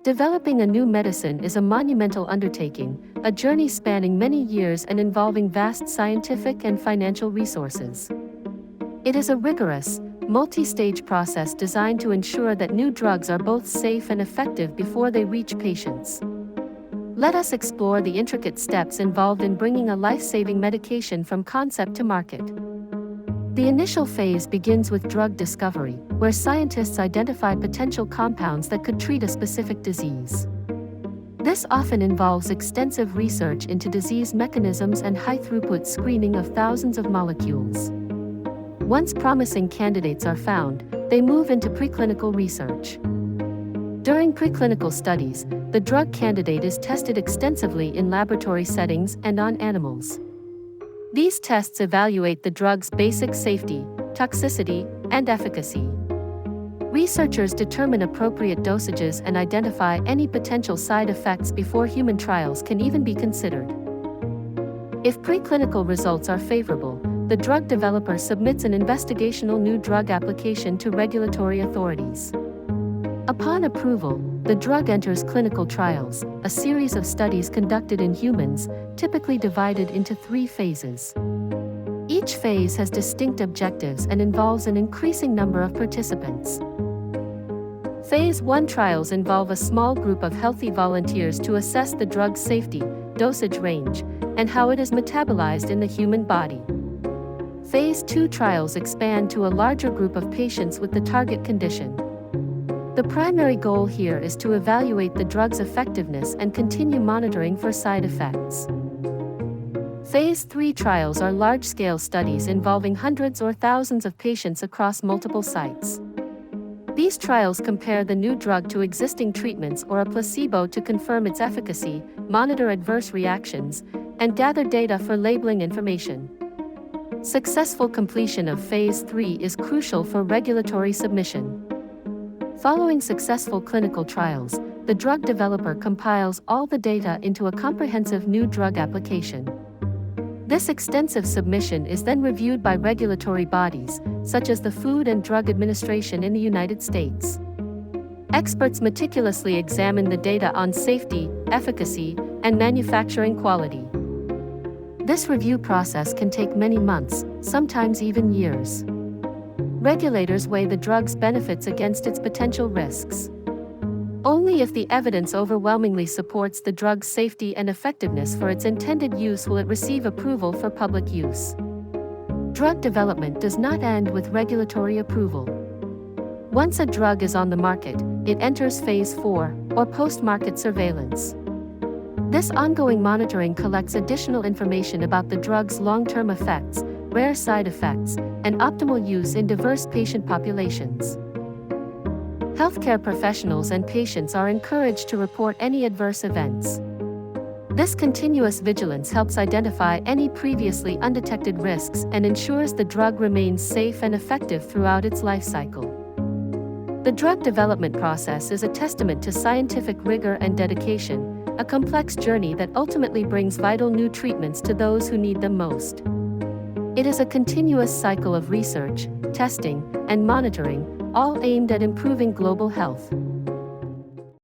Developing a new medicine is a monumental undertaking, a journey spanning many years and involving vast scientific and financial resources. It is a rigorous, multi-stage process designed to ensure that new drugs are both safe and effective before they reach patients. Let us explore the intricate steps involved in bringing a life-saving medication from concept to market. The initial phase begins with drug discovery, where scientists identify potential compounds that could treat a specific disease. This often involves extensive research into disease mechanisms and high-throughput screening of thousands of molecules. Once promising candidates are found, they move into preclinical research. During preclinical studies, the drug candidate is tested extensively in laboratory settings and on animals. These tests evaluate the drug's basic safety, toxicity, and efficacy. Researchers determine appropriate dosages and identify any potential side effects before human trials can even be considered. If preclinical results are favorable, the drug developer submits an investigational new drug application to regulatory authorities. Upon approval, the drug enters clinical trials, a series of studies conducted in humans, typically divided into 3 phases. Each phase has distinct objectives and involves an increasing number of participants. Phase 1 trials involve a small group of healthy volunteers to assess the drug's safety, dosage range, and how it is metabolized in the human body. Phase 2 trials expand to a larger group of patients with the target condition. The primary goal here is to evaluate the drug's effectiveness and continue monitoring for side effects. Phase 3 trials are large-scale studies involving hundreds or thousands of patients across multiple sites. These trials compare the new drug to existing treatments or a placebo to confirm its efficacy, monitor adverse reactions, and gather data for labeling information. Successful completion of Phase 3 is crucial for regulatory submission. Following successful clinical trials, the drug developer compiles all the data into a comprehensive new drug application. This extensive submission is then reviewed by regulatory bodies, such as the Food and Drug Administration in the United States. Experts meticulously examine the data on safety, efficacy, and manufacturing quality. This review process can take many months, sometimes even years. Regulators weigh the drug's benefits against its potential risks. Only if the evidence overwhelmingly supports the drug's safety and effectiveness for its intended use will it receive approval for public use. Drug development does not end with regulatory approval. Once a drug is on the market, it enters Phase 4, or post-market surveillance. This ongoing monitoring collects additional information about the drug's long-term effects, rare side effects, and optimal use in diverse patient populations. Healthcare professionals and patients are encouraged to report any adverse events. This continuous vigilance helps identify any previously undetected risks and ensures the drug remains safe and effective throughout its life cycle. The drug development process is a testament to scientific rigor and dedication, a complex journey that ultimately brings vital new treatments to those who need them most. It is a continuous cycle of research, testing, and monitoring, all aimed at improving global health.